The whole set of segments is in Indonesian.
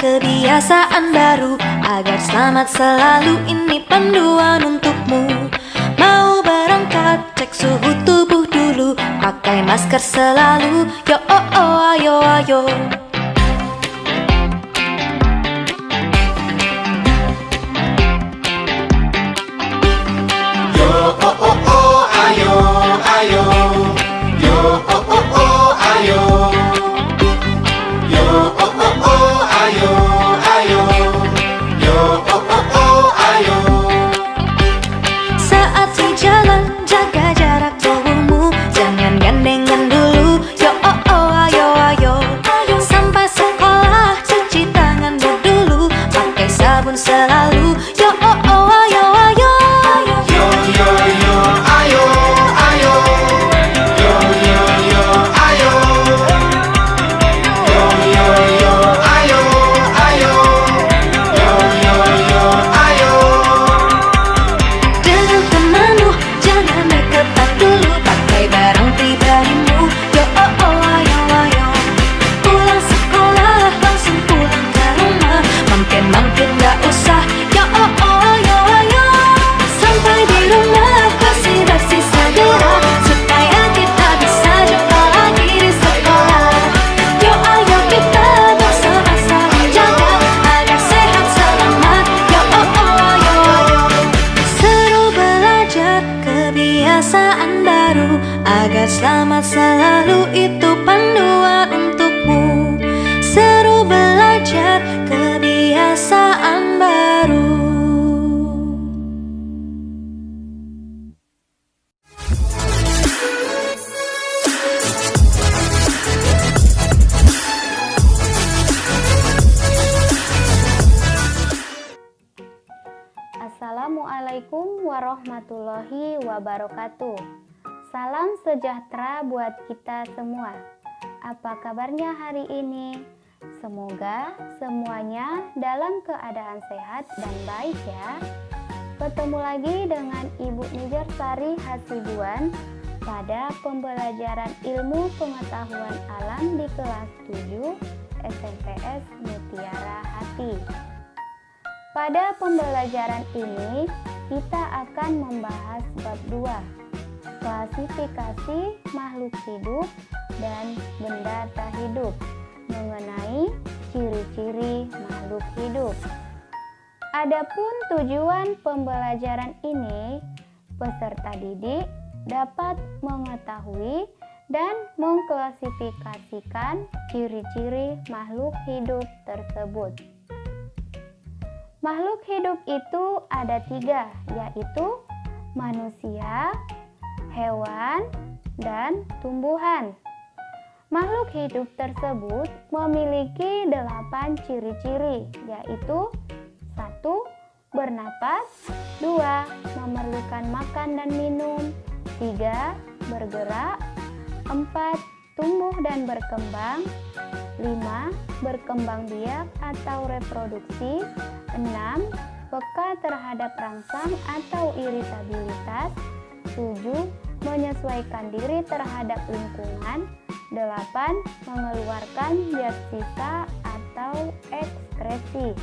kebiasaan baru agar selamat selalu, ini panduan untukmu. Mau berangkat, cek suhu tubuh dulu, pakai masker selalu, yo oh oh ayo ayo. Yo oh oh oh ayo ayo. Yo oh oh oh ayo. Yo oh oh oh ayo ayo. Yo oh oh oh ayo. Saat jalan jaga jarak tubuhmu, jangan gandengan dulu, yo oh oh ayo ayo. Sampai sekolah cuci tanganmu dulu, pakai sabun selalu, yo oh oh ayo ayo. Yo yo yo ayo ayo. Yo yo yo ayo. Yo yo yo ayo ayo. Yo yo yo ayo. Dengan temanmu jangan deketan dulu, pakai barang pribadimu, yo oh oh ayo ayo. Pulang sekolah langsung pulang ke rumah, mampir gak usah, yo oh oh ayo ayo. Sampai di rumah bersih-bersih segera, supaya kita bisa jumpa lagi di sekolah. Yo ayo kita bersama saling jaga, agar sehat selamat, yo oh oh ayo ayo. Seru belajar kebiasaan baru, agar selamat selalu, itu panduan untukmu. Seru belajar kebiasaan baru. Assalamualaikum warahmatullahi wabarakatuh. Salam sejahtera buat kita semua. Apa kabarnya hari ini? Semoga semuanya dalam keadaan sehat dan baik ya. Ketemu lagi dengan Ibu Nijarsari Hasibuan pada pembelajaran ilmu pengetahuan alam di kelas 7 SMPS Mutiara Hati. Pada pembelajaran ini, kita akan membahas bab 2, klasifikasi makhluk hidup dan benda tak hidup, mengenai ciri-ciri makhluk hidup. Adapun tujuan pembelajaran ini, peserta didik dapat mengetahui dan mengklasifikasikan ciri-ciri makhluk hidup tersebut. Makhluk hidup itu ada 3, yaitu manusia, hewan, dan tumbuhan. Makhluk hidup tersebut memiliki 8 ciri-ciri, yaitu 1. Bernapas, 2. Memerlukan makan dan minum, 3. Bergerak, 4. Tumbuh dan berkembang, 5. Berkembang biak atau reproduksi, 6. Peka terhadap rangsang atau iritabilitas, 7. Menyesuaikan diri terhadap lingkungan, 8. Mengeluarkan zat sisa atau ekskresi.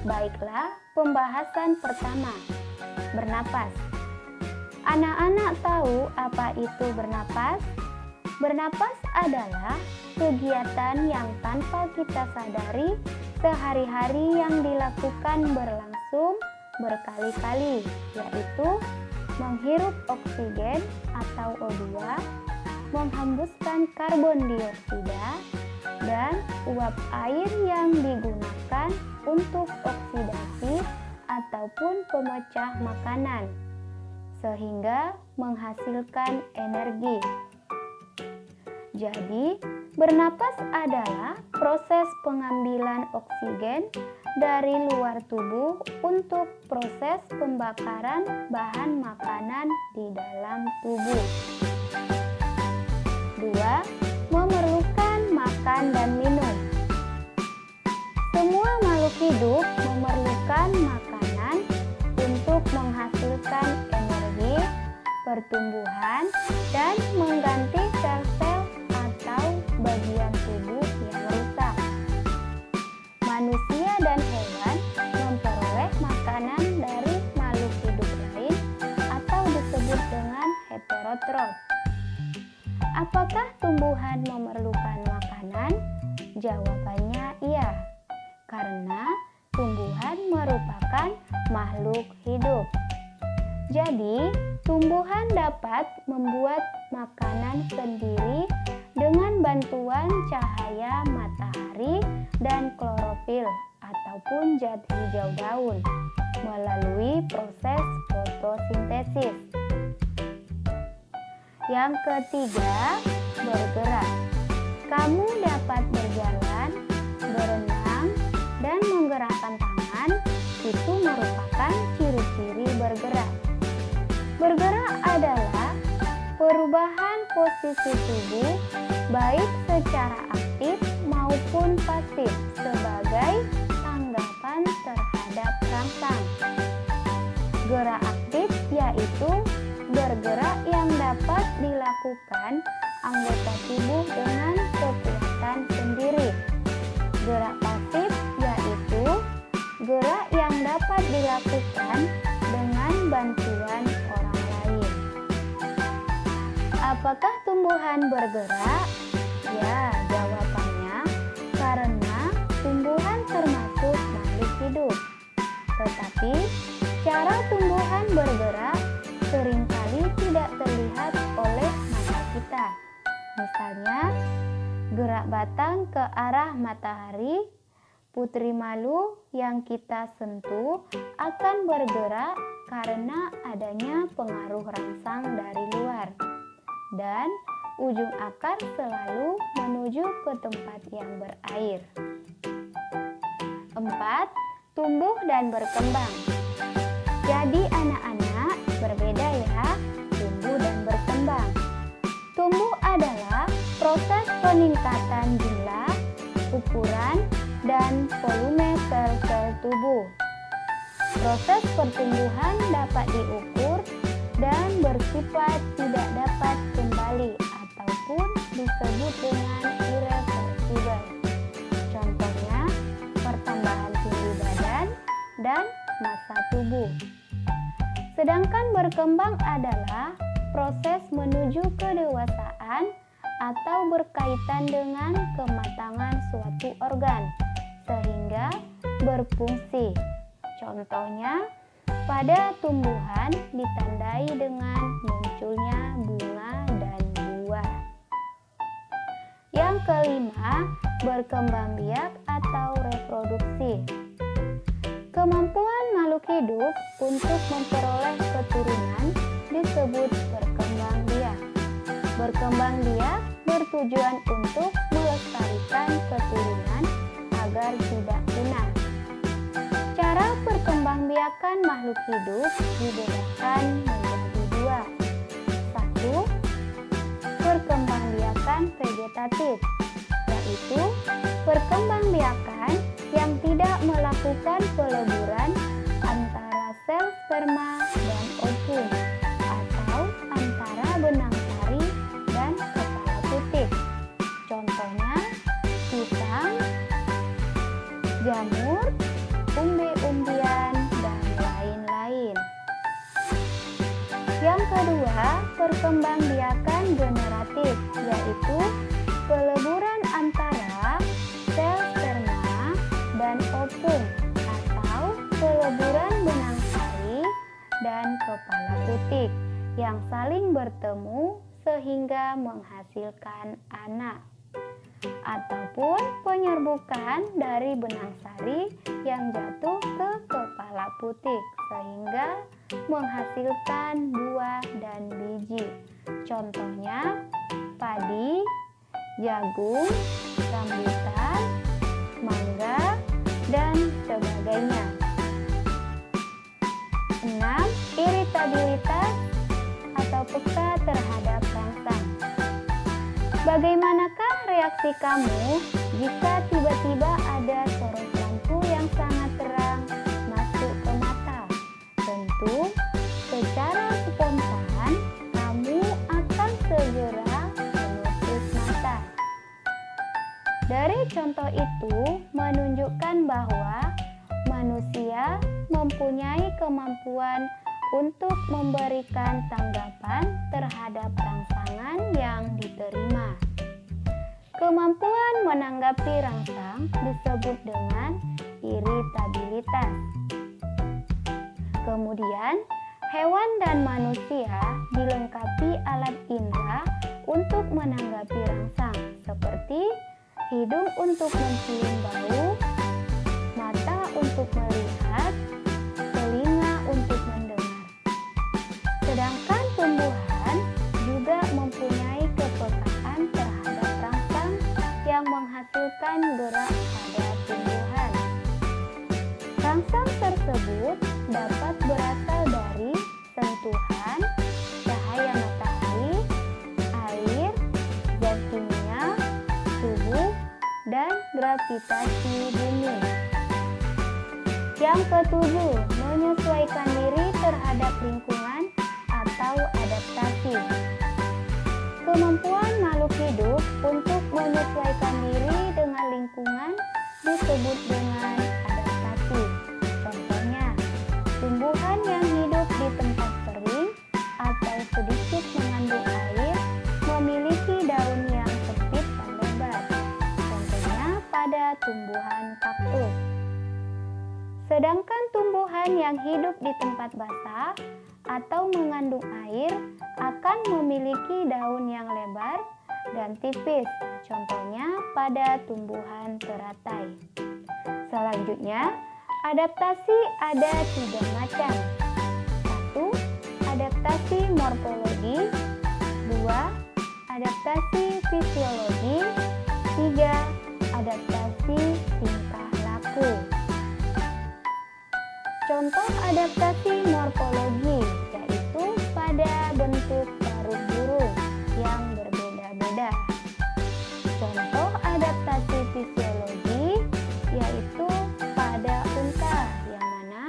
Baiklah, pembahasan pertama, bernapas. Anak-anak tahu apa itu bernapas? Bernapas adalah kegiatan yang tanpa kita sadari sehari-hari yang dilakukan berlangsung berkali-kali, yaitu menghirup oksigen atau O2, menghembuskan karbon dioksida, dan uap air yang digunakan untuk oksidasi ataupun pemecah makanan, sehingga menghasilkan energi. Jadi, bernapas adalah proses pengambilan oksigen dari luar tubuh untuk proses pembakaran bahan makanan di dalam tubuh. 2. Memerlukan makan dan minum. Semua makhluk hidup memerlukan makanan untuk menghasilkan energi, pertumbuhan, dan mengganti sel-sel atau bagian tubuh yang rusak. merotrot. Apakah tumbuhan memerlukan makanan? Jawabannya iya, karena tumbuhan merupakan makhluk hidup. Jadi, tumbuhan dapat membuat makanan sendiri dengan bantuan cahaya matahari dan klorofil ataupun zat hijau daun melalui proses fotosintesis. Yang ketiga, bergerak. Kamu dapat berjalan, berenang, dan menggerakkan tangan. Itu merupakan ciri-ciri bergerak. Bergerak adalah perubahan posisi tubuh baik secara aktif maupun pasif sebagai tanggapan terhadap rangsang. Gerak aktif yaitu bergerak yang dapat dilakukan anggota tubuh dengan kekuatan sendiri. Gerak pasif yaitu gerak yang dapat dilakukan dengan bantuan orang lain. Apakah tumbuhan bergerak? Ya, jawabannya karena tumbuhan termasuk makhluk hidup. Tetapi cara tumbuhan bergerak seringkali tidak terlihat oleh mata kita. Misalnya, gerak batang ke arah matahari, putri malu yang kita sentuh akan bergerak karena adanya pengaruh rangsang dari luar. Dan ujung akar selalu menuju ke tempat yang berair. 4. Tumbuh dan berkembang. Jadi anak-anak, berbeda ya, tumbuh dan berkembang. Tumbuh adalah proses peningkatan jumlah, ukuran, dan volume sel-sel tubuh. Proses pertumbuhan dapat diukur dan bersifat tidak dapat kembali ataupun disebut dengan irreversible. Contohnya, pertambahan tinggi badan dan massa tubuh. Sedangkan berkembang adalah proses menuju kedewasaan atau berkaitan dengan kematangan suatu organ sehingga berfungsi. Contohnya, pada tumbuhan ditandai dengan munculnya bunga dan buah. Yang kelima, berkembang biak atau reproduksi. Kemampuan makhluk hidup untuk memperoleh keturunan disebut berkembang biak. Berkembang biak bertujuan untuk melestarikan keturunan agar tidak punah. Cara perkembangbiakan makhluk hidup dibedakan menjadi dua. 1. Perkembangbiakan vegetatif, yaitu perkembangbiakan yang tidak melakukan peleburan antara sel sperma dan ovum atau antara benang sari dan kepala putih. Contohnya, pisang, jamur, umbi-umbian, dan lain-lain. Yang kedua, perkembangbiakan generatif, yaitu peleburan antara sel sperma dan ovum atau peleburan benang sari dan kepala putih yang saling bertemu sehingga menghasilkan anak, ataupun penyerbukan dari benang sari yang jatuh ke kepala putih sehingga menghasilkan buah dan biji. Contohnya padi, jagung, rambutan, mangga, dan sebagainya. 6. Iritabilitas atau peka terhadap rangsang. Bagaimanakah reaksi kamu jika tiba-tiba ada sorot lampu yang sangat terang masuk ke mata? Tentu, secara spontan kamu akan segera menutup mata. Dari contoh itu menunjukkan bahwa manusia mempunyai kemampuan untuk memberikan tanggapan terhadap rangsangan yang diterima. Kemampuan menanggapi rangsang disebut dengan iritabilitas. Kemudian, hewan dan manusia dilengkapi alat indera untuk menanggapi rangsang, seperti hidung untuk mencium bau, mata untuk melihat, telinga untuk mendengar. Sedangkan tumbuhan juga mempunyai kepekaan terhadap rangsang yang menghasilkan gerak pada tumbuhan. Rangsang tersebut dapat berasal dari sentuhan, cahaya matahari, air, zat kimia, tubuh, dan gravitasi bumi. Yang ketujuh, menyesuaikan diri terhadap lingkungan atau adaptasi. Kemampuan makhluk hidup untuk menyesuaikan diri dengan lingkungan disebut dengan adaptasi. Contohnya, tumbuhan yang hidup di tempat kering atau sedikit mengandung air memiliki daun yang sempit dan lebar. Contohnya pada tumbuhan kaktus. Sedangkan tumbuhan yang hidup di tempat basah atau mengandung air akan memiliki daun yang lebar dan tipis. Contohnya pada tumbuhan teratai. Selanjutnya, adaptasi ada 3 macam. 1. Adaptasi morfologi. 2. Adaptasi fisiologi. 3. Adaptasi tingkah laku. Contoh adaptasi morfologi yaitu pada bentuk paruh burung yang berbeda-beda. Contoh adaptasi fisiologi yaitu pada unta, yang mana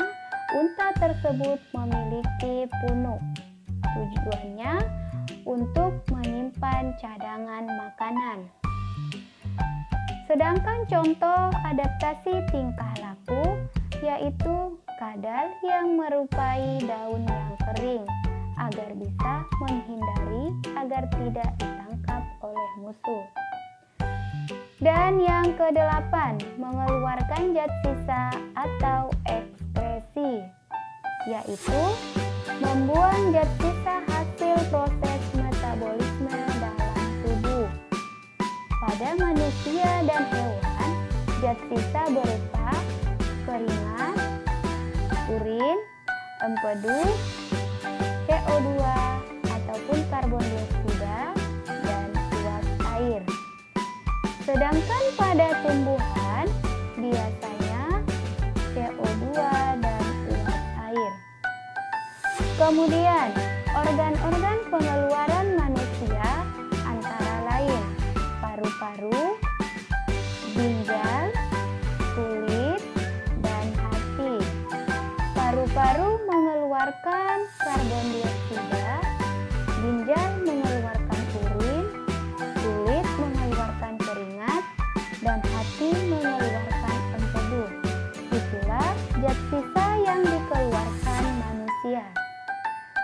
unta tersebut memiliki punuk. Tujuannya untuk menyimpan cadangan makanan. Sedangkan contoh adaptasi tingkah laku yaitu kadal yang merupai daun yang kering agar bisa menghindari agar tidak ditangkap oleh musuh. Dan yang ke-8, mengeluarkan zat sisa atau ekskresi, yaitu membuang zat sisa hasil proses metabolisme dalam tubuh. Pada manusia dan hewan, zat sisa berupa keringat, urin, empedu, CO2 ataupun karbon dioksida, dan uap air. Sedangkan pada tumbuhan biasanya CO2 dan uap air. Kemudian, organ-organ pengeluaran manusia antara lain paru-paru, ginjal, kulit, dan hati. Paru-paru mengeluarkan karbon dioksida, ginjal mengeluarkan urin, kulit mengeluarkan keringat, dan hati mengeluarkan empedu. Itulah zat sisa yang dikeluarkan manusia.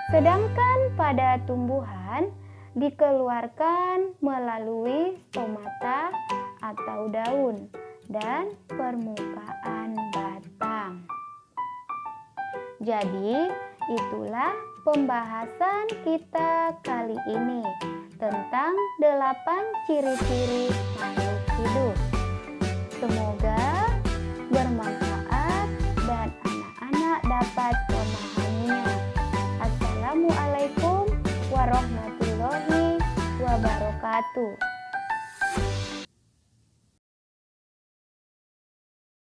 Sedangkan pada tumbuhan dikeluarkan melalui stomata atau daun dan permukaan batang. Jadi, itulah pembahasan kita kali ini tentang 8 ciri-ciri makhluk hidup. Semoga bermanfaat dan anak-anak dapat memahaminya. Assalamualaikum warahmatullahi wabarakatuh.